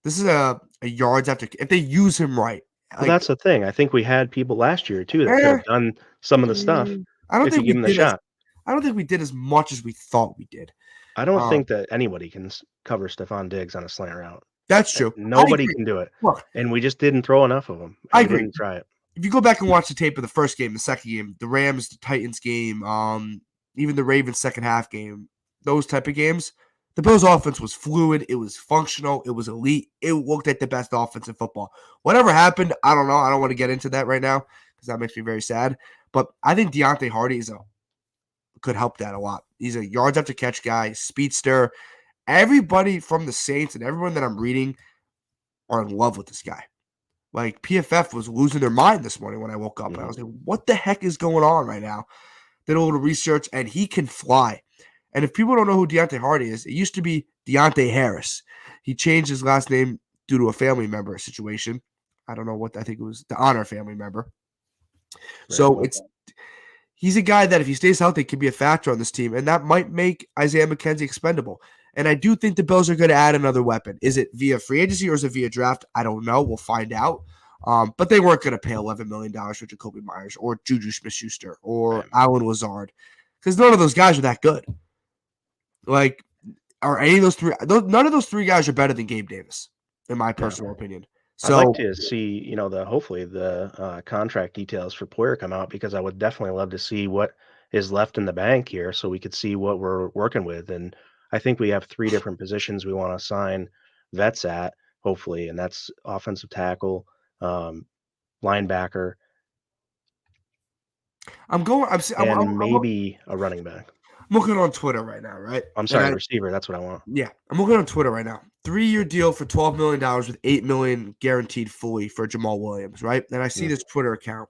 This is a yards after if they use him right. Well, that's the thing. I think we had people last year too that could have done some of the stuff I don't if you think we give them the did as shot. I don't think we did as much as we thought we did. I don't think that anybody can cover Stephon Diggs on a slant route. That's true. Nobody can do it. Look, And we just didn't throw enough of them. I We agree. didn't try it. If you go back and watch the tape of the first game, the second game, the Rams, the Titans game, even the Ravens second half game, those type of games, the Bills' offense was fluid. It was functional. It was elite. It looked like the best offense in football. Whatever happened, I don't know. I don't want to get into that right now because that makes me very sad. But I think Deontay Hardy could help that a lot. He's a yards after catch guy, speedster. Everybody from the Saints and everyone that I'm reading are in love with this guy. Like PFF was losing their mind this morning when I woke up. And I was like, what the heck is going on right now? Did a little research, and he can fly. And if people don't know who Deontay Hardy is, it used to be Deontay Harris. He changed his last name due to a family member situation. I don't know what, I think it was the Honor family member. So he's a guy that if he stays healthy can be a factor on this team, and that might make Isaiah McKenzie expendable. And I do think the Bills are going to add another weapon. Is it via free agency or is it via draft? I don't know. We'll find out. But they weren't going to pay $11 million for Jacoby Myers or Juju Smith-Schuster or Alan Lazard because none of those guys are that good. Like, are any of those three? None of those three guys are better than Gabe Davis, in my personal opinion. So I'd like to see, hopefully the contract details for Poyer come out, because I would definitely love to see what is left in the bank here so we could see what we're working with. And I think we have 3 different positions we want to assign vets at, hopefully, and that's offensive tackle, linebacker, maybe a running back. I'm looking on Twitter right now, right? I'm sorry, receiver. That's what I want. Yeah, I'm looking on Twitter right now. 3-year deal for $12 million with $8 million guaranteed fully for Jamal Williams, right? And I see this Twitter account,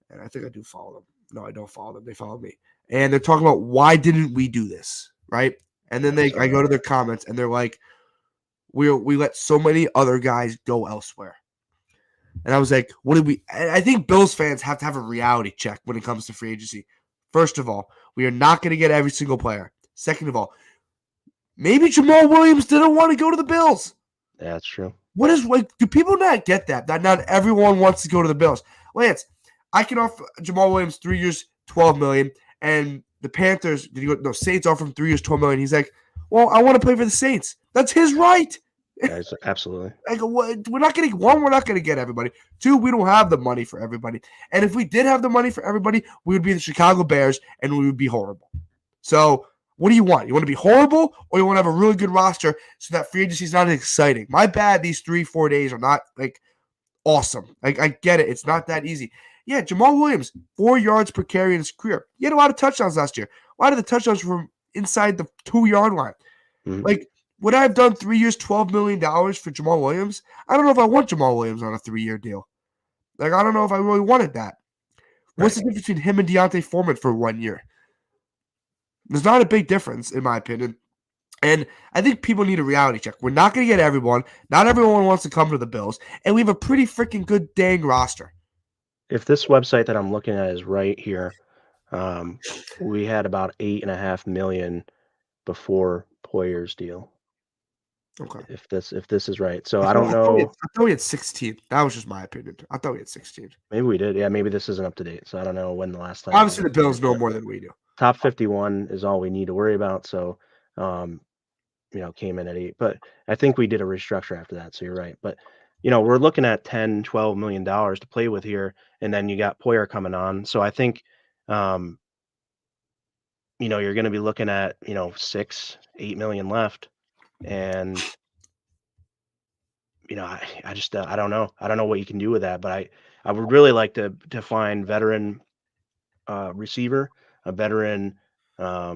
and I think I do follow them. No, I don't follow them. They follow me. And they're talking about why didn't we do this, right? And then I go to their comments, and they're like, we let so many other guys go elsewhere. And I was like, what did we – I think Bills fans have to have a reality check when it comes to free agency. First of all, we are not going to get every single player. Second of all, maybe Jamal Williams didn't want to go to the Bills. Yeah, that's true. Do people not get that? That not everyone wants to go to the Bills. Lance, I can offer Jamal Williams 3 years, $12 million, and the Panthers, Saints offer him 3 years, $12 million. He's like, well, I want to play for the Saints. That's his right. Absolutely. Like, we're not getting one. We're not going to get everybody. 2, we don't have the money for everybody. And if we did have the money for everybody, we would be the Chicago Bears, and we would be horrible. So, what do you want? You want to be horrible, or you want to have a really good roster so that free agency is not as exciting? My bad. These 3-4 days are not like awesome. Like, I get it. It's not that easy. Yeah, Jamal Williams, 4 yards per carry in his career. He had a lot of touchdowns last year. A lot of the touchdowns from inside the 2-yard line. Mm-hmm. Like, would I have done 3 years, $12 million for Jamal Williams? I don't know if I want Jamal Williams on a 3-year deal. Like, I don't know if I really wanted that. What's the difference between him and Deontay Foreman for 1 year? There's not a big difference, in my opinion. And I think people need a reality check. We're not going to get everyone. Not everyone wants to come to the Bills. And we have a pretty freaking good dang roster. If this website that I'm looking at is right here, we had about $8.5 million before Poyer's deal. Okay. If this is right. So I don't know. I thought we had 16. That was just my opinion. I thought we had 16. Maybe we did. Yeah, maybe this isn't up to date. So I don't know when the last time. Obviously, the Bills know more than we do. Top 51 is all we need to worry about. So, came in at 8. But I think we did a restructure after that. So you're right. But, we're looking at $10, $12 million to play with here. And then you got Poyer coming on. So I think, you're going to be looking at, 6, 8 million left. And, I just, I don't know. I don't know what you can do with that. But I would really like to find veteran receiver, a veteran. All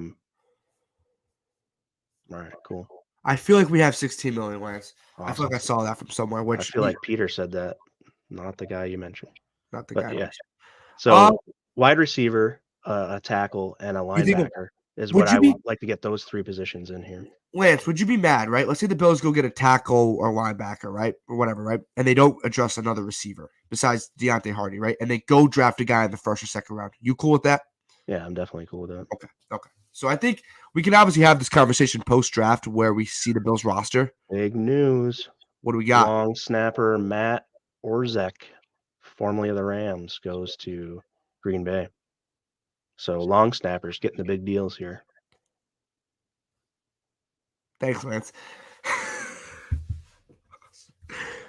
right, cool. I feel like we have 16 million, Lance. Awesome. I feel like I saw that from somewhere. Which I feel like Peter said that, not the guy you mentioned. Not the guy. Yeah. So wide receiver, a tackle, and a linebacker is what I would like to get those 3 positions in here. Lance, would you be mad, right? Let's say the Bills go get a tackle or linebacker, right? Or whatever, right? And they don't address another receiver besides Deontay Hardy, right? And they go draft a guy in the 1st or 2nd round. You cool with that? Yeah, I'm definitely cool with that. Okay. So I think we can obviously have this conversation post-draft where we see the Bills roster. Big news. What do we got? Long snapper Matt Orzek, formerly of the Rams, goes to Green Bay. So long snappers getting the big deals here. Thanks, Lance.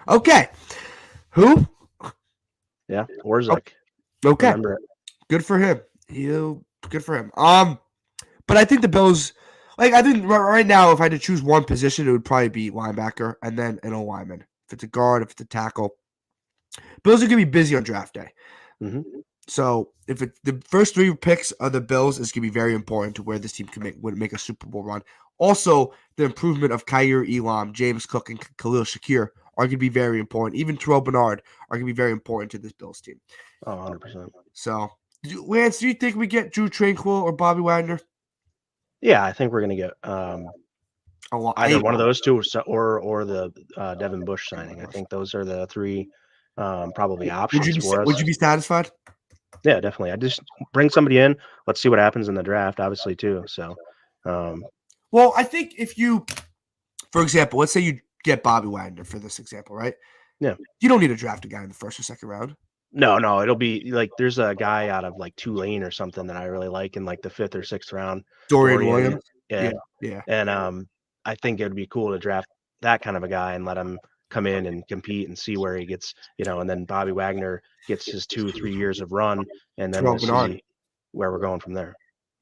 Okay. Who? Yeah, Orzek. Okay. Remember it. Good for him. Good for him. But I think the Bills, I think right now, if I had to choose one position, it would probably be linebacker and then an O-lineman. If it's a guard, if it's a tackle. Bills are going to be busy on draft day. Mm-hmm. So if the first 3 picks of the Bills is going to be very important to where this team would make a Super Bowl run. Also, the improvement of Kaiir Elam, James Cook, and Khalil Shakir are going to be very important. Even Terrell Bernard are going to be very important to this Bills team. Oh, 100%. So, Lance, do you think we get Drew Tranquill or Bobby Wagner? Yeah, I think we're going to get either one of those 2 or the Devin Bush signing. I think those are the 3 probably options for us. Would you be satisfied? Yeah, definitely. I just bring somebody in. Let's see what happens in the draft, obviously, too. So, well, I think if you, for example, let's say you get Bobby Wagner for this example, right? Yeah. You don't need to draft a guy in the 1st or 2nd round. No, it'll be like there's a guy out of like Tulane or something that I really like in like the 5th or 6th round. Dorian Williams. Yeah. And I think it would be cool to draft that kind of a guy and let him come in and compete and see where he gets, and then Bobby Wagner gets his 2-3 years of run, and then we'll see where we're going from there.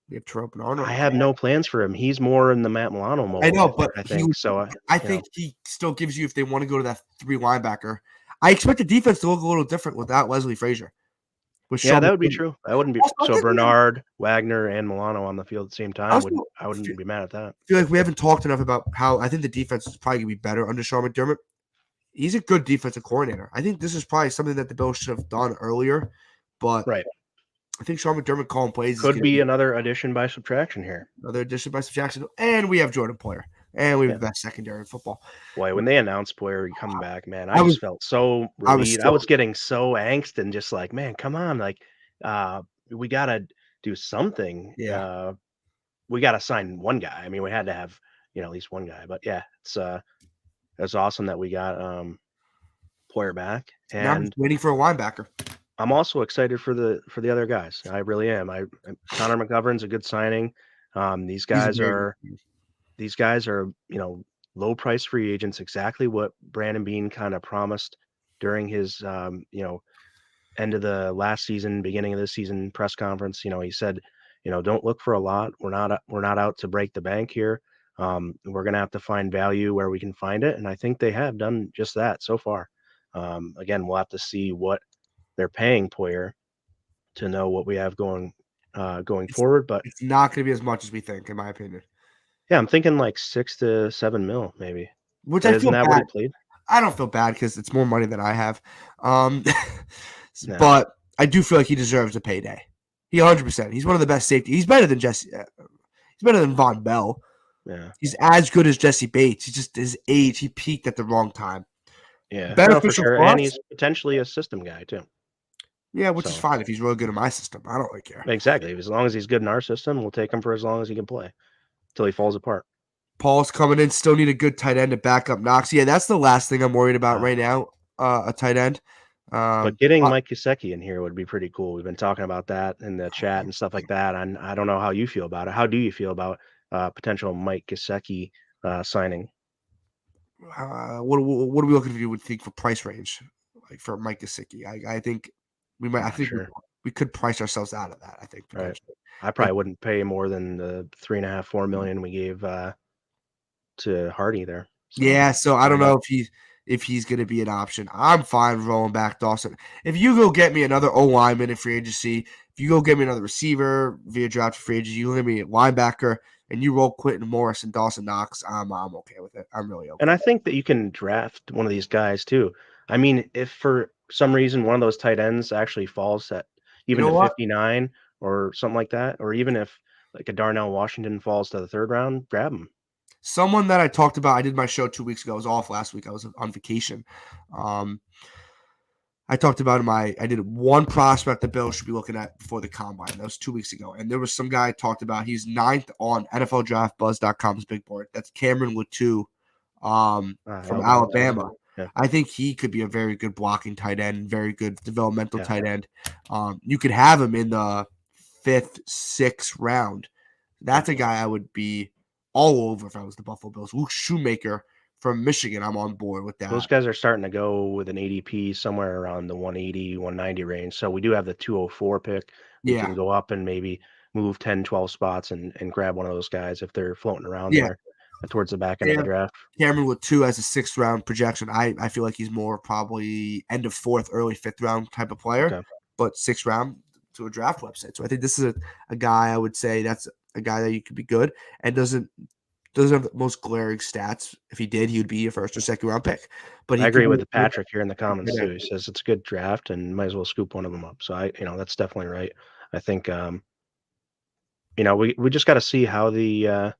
You have Terrell Bernard. I have no plans for him. He's more in the Matt Milano mode. I know, but I think so. I think he still gives you, if they want to go to that 3 linebacker. I expect the defense to look a little different without Leslie Frazier. Yeah, that would be true. That wouldn't be so. Bernard, Wagner, and Milano on the field at the same time. I wouldn't be mad at that. I feel like we haven't talked enough about how I think the defense is probably going to be better under Sean McDermott. He's a good defensive coordinator. I think this is probably something that the Bills should have done earlier, but right. I think Sean McDermott calling plays could be another addition by subtraction here. Another addition by subtraction, and we have Jordan Poyer, and we have the best secondary in football. Boy, when they announced Poyer coming back, man, I just felt so relieved. I was getting so angst and just like, man, come on, like, we gotta do something. Yeah, we gotta sign one guy. I mean, we had to have at least one guy. But yeah, it's awesome that we got Poyer back. And now I'm waiting for a linebacker. I'm also excited for the other guys. I really am. Connor McGovern's a good signing. These He's a guys very good. are these guys are, low price free agents, exactly what Brandon Beane kind of promised during his end of the last season, beginning of this season press conference. He said, don't look for a lot. We're not out to break the bank here. We're gonna have to find value where we can find it, and I think they have done just that so far. Again, we'll have to see what they're paying Poyer to know what we have going It's forward. But it's not going to be as much as we think, in my opinion. yeah, I'm thinking like 6 to 7 mil maybe. Which But I isn't feel that what bad. he played? I don't feel bad because it's more money than I have. Um, Yeah, but I do feel like he deserves a payday. He 100%. He's one of the best safety. He's better than Jesse. He's better than Von Bell. yeah, He's as good as Jesse Bates. He's just his age. He peaked at the wrong time. yeah. No, for Beneficial sure. for And us, he's potentially a system guy too. yeah, which is So fine if he's really good in my system. I don't really care. exactly. As long as he's good in our system, we'll take him for as long as he can play till he falls apart. Paul's coming in. Still need a good tight end to back up Knox. Yeah, that's the last thing I'm worried about Uh, right now. A tight end. but getting Uh, Mike Gesicki in here would be pretty cool. We've been talking about that in the chat and stuff like that. And I don't know how you feel about it. How do you feel about potential Mike Gesicki signing? what are we looking for? You would think for price range, like for Mike Gesicki. I think we might. I'm I not think sure. we could price ourselves out of that. I think Right. potentially. I Like, probably wouldn't pay more than the 3.5, 4 million we gave to Hardy there. So yeah. So I I don't don't know. know if he's going to be an option. I'm fine rolling back Dawson. If you go get me another O lineman in free agency, if you go get me another receiver via draft free agency, you get me a linebacker, and you roll Quentin Morris and Dawson Knox, I'm okay with it. I'm really And okay. I think that you can draft one of these guys too. I mean, if for some reason one of those tight ends actually falls at You even know to what? 59 or something like that, or even if like a Darnell Washington falls to the third round, grab him. Someone that I talked about, I did my show 2 weeks ago. I was off last week. I was on vacation. Um, I talked about I did one prospect the Bills should be looking at before the combine. That was 2 weeks ago. And there was some guy I talked about. He's ninth on NFLDraftBuzz.com's big board. That's Cameron Latou from Alabama tight end. Alabama. Yeah, I think he could be a very good blocking tight end, very good developmental yeah. tight end. You could have him in the fifth, sixth round. Yeah. That's a guy I would be all over if I was the Buffalo Bills. Luke Shoemaker from Michigan, I'm on board with Those that. guys are starting to go with an ADP somewhere around the 180, 190 range. So we do have the 204 pick. We Yeah, can go up and maybe move 10, 12 spots and grab one of those guys if they're floating around yeah. there towards the back end of the draft. Cameron with two as a sixth round projection. I feel like he's more probably end of fourth, early fifth round type of player, Okay. but sixth round to a draft website. So I think this is a guy I would say that's a guy that you could be good and doesn't have the most glaring stats. If he did, he would be a first or second round pick. But I he could agree be with Patrick here in the comments too. He says it's a good draft and might as well scoop one of them up. So that's definitely right. I think, we just got to see how how the yeah,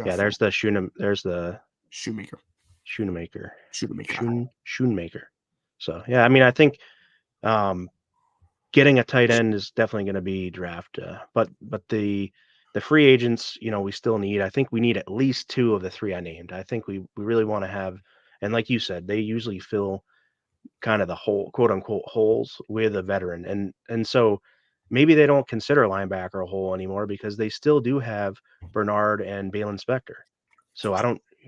draft there's falls. the Shoemaker. Schoonmaker, Shoemaker. Schoonmaker. So yeah, I mean, I think, getting a tight end is definitely going to be draft, but the free agents, we still need. I think we need at least two of the three I named. I think we really want to have, and like you said, they usually fill kind of the whole quote unquote holes with a veteran, and so maybe they don't consider linebacker a hole anymore because they still do have Bernard and Balin Spector. So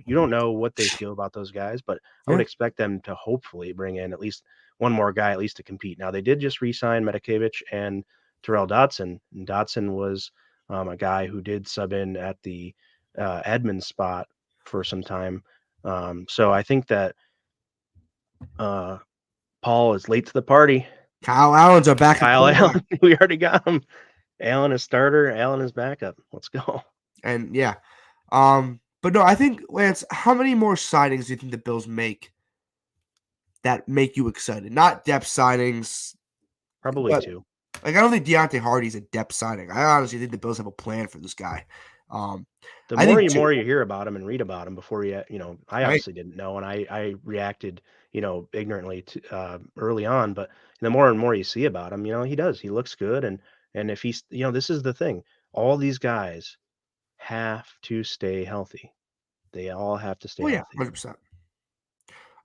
you don't know what they feel about those guys, but I would Yeah. expect them to hopefully bring in at least one more guy at least to compete. Now they did just re-sign Metakevich and Terrell Dotson. And Dotson was a guy who did sub in at the Edmonds spot for some time. So I think that uh, Paul is late to the party. Kyle Allen's our backup Kyle quarterback. Allen, we already got him. Allen is starter. Allen is backup. Let's go. And yeah. But no, I think Lance, how many more signings do you think the Bills make that make you excited? Not depth signings, Probably but two. like I don't think Deontay Hardy's a depth signing. I honestly think the Bills have a plan for this guy. Um, The I more think you two, more you hear about him and read about him before I right? obviously didn't know, and I reacted, ignorantly to early on, but the more and more you see about him, he looks good, and if he's, this is the thing, all these guys have to stay healthy. They all have to stay Oh yeah, healthy. 100%.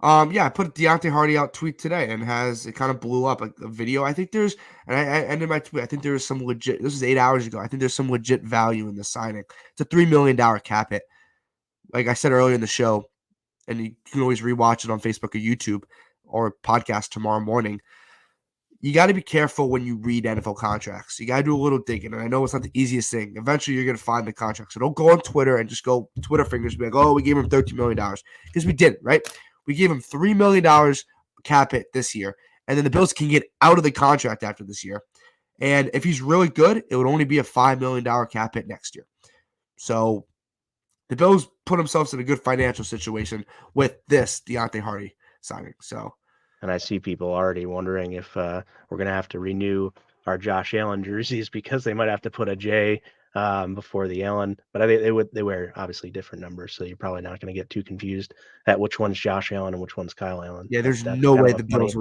Yeah, I put a Deontay Hardy out tweet today, and it kind of blew up, like a video. I think there's, and I ended my tweet. I think there was some legit. This was 8 hours ago. I think there's some legit value in the signing. It's a $3 million cap hit. Like I said earlier in the show, and you can always rewatch it on Facebook or YouTube or podcast tomorrow morning. You got to be careful when you read NFL contracts. You got to do a little digging. And I know it's not the easiest thing. Eventually, you're going to find the contract. So don't go on Twitter and just go Twitter fingers and be like, oh, we gave him $13 million. Because we didn't, right? We gave him $3 million cap hit this year. And then the Bills can get out of the contract after this year. And if he's really good, it would only be a $5 million cap hit next year. So the Bills put themselves in a good financial situation with this Deontay Hardy signing. So. And I see people already wondering if we're going to have to renew our Josh Allen jerseys because they might have to put a J before the Allen. But I think they wear obviously different numbers, so you're probably not going to get too confused at which one's Josh Allen and which one's Kyle Allen. Yeah, there's no way the Bills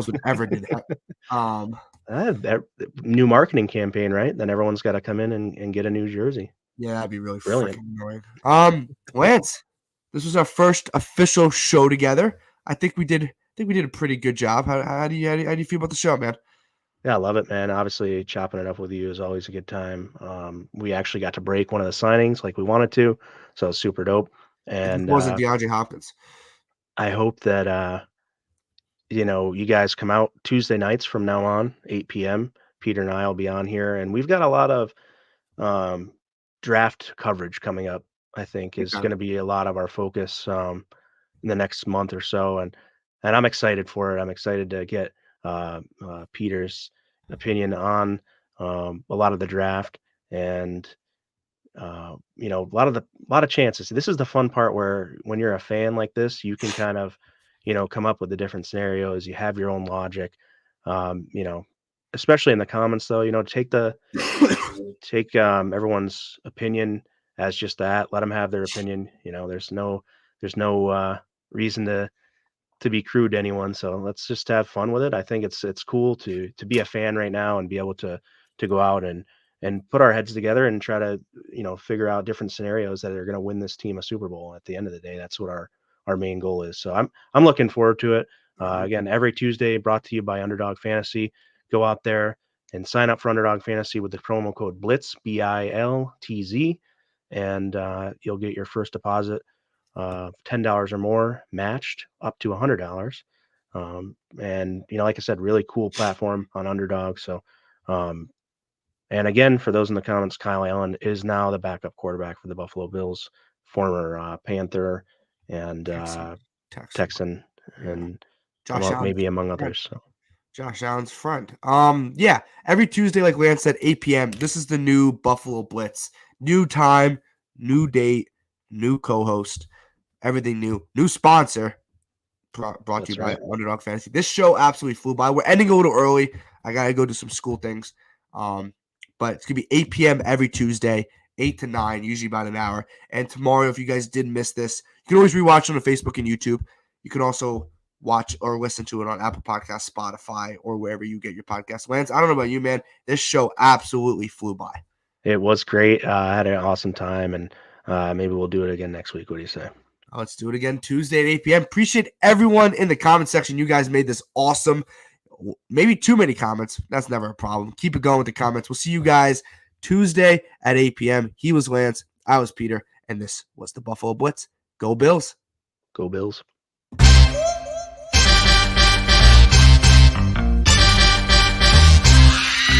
would ever do that. That new marketing campaign, right? Then everyone's got to come in and get a new jersey. Yeah, that'd be really freaking annoying. Lance, this was our first official show together. I think we did a pretty good job. How do you feel about the show, man? Yeah, I love it, man. Obviously, chopping it up with you is always a good time. We actually got to break one of the signings like we wanted to, so it's super dope. And it wasn't DeAndre Hopkins. I hope that you guys come out Tuesday nights from now on, 8 p.m. Peter and I will be on here, and we've got a lot of draft coverage coming up. I think is going to be a lot of our focus in the next month or so, and I'm excited for it. I'm excited to get Peter's opinion on a lot of the draft, and a lot of chances. This is the fun part where when you're a fan like this, you can kind of come up with the different scenarios. You have your own logic, especially in the comments though. Take everyone's opinion as just that. Let them have their opinion. There's no reason to be crude to anyone. So let's just have fun with it. I think it's cool to be a fan right now and be able to go out and put our heads together and try to figure out different scenarios that are going to win this team a Super Bowl. At the end of the day, that's what our main goal is. So I'm looking forward to it. Again, every Tuesday, brought to you by Underdog Fantasy. Go out there and sign up for Underdog Fantasy with the promo code BLITZ, BILTZ, and you'll get your first deposit $10 or more matched up to $100. And like I said, really cool platform on Underdog. So and again, for those in the comments, Kyle Allen is now the backup quarterback for the Buffalo Bills, former Panther and Texan and Josh Allen, maybe among others. So Josh Allen's front. Yeah, every Tuesday, like Lance said, 8 p.m. This is the new Buffalo Blitz. New time, new date, new co-host, everything new. New sponsor brought to you by Underdog Fantasy. This show absolutely flew by. We're ending a little early. I got to go do some school things. But it's going to be 8 p.m. every Tuesday, 8 to 9, usually about an hour. And tomorrow, if you guys did miss this, you can always rewatch it on Facebook and YouTube. You can also watch or listen to it on Apple Podcasts, Spotify, or wherever you get your podcasts. Lance, I don't know about you, man. This show absolutely flew by. It was great. I had an awesome time, and maybe we'll do it again next week. What do you say? Let's do it again Tuesday at 8 p.m. Appreciate everyone in the comment section. You guys made this awesome. Maybe too many comments. That's never a problem. Keep it going with the comments. We'll see you guys Tuesday at 8 p.m. He was Lance. I was Peter. And this was the Buffalo Blitz. Go Bills. Go Bills.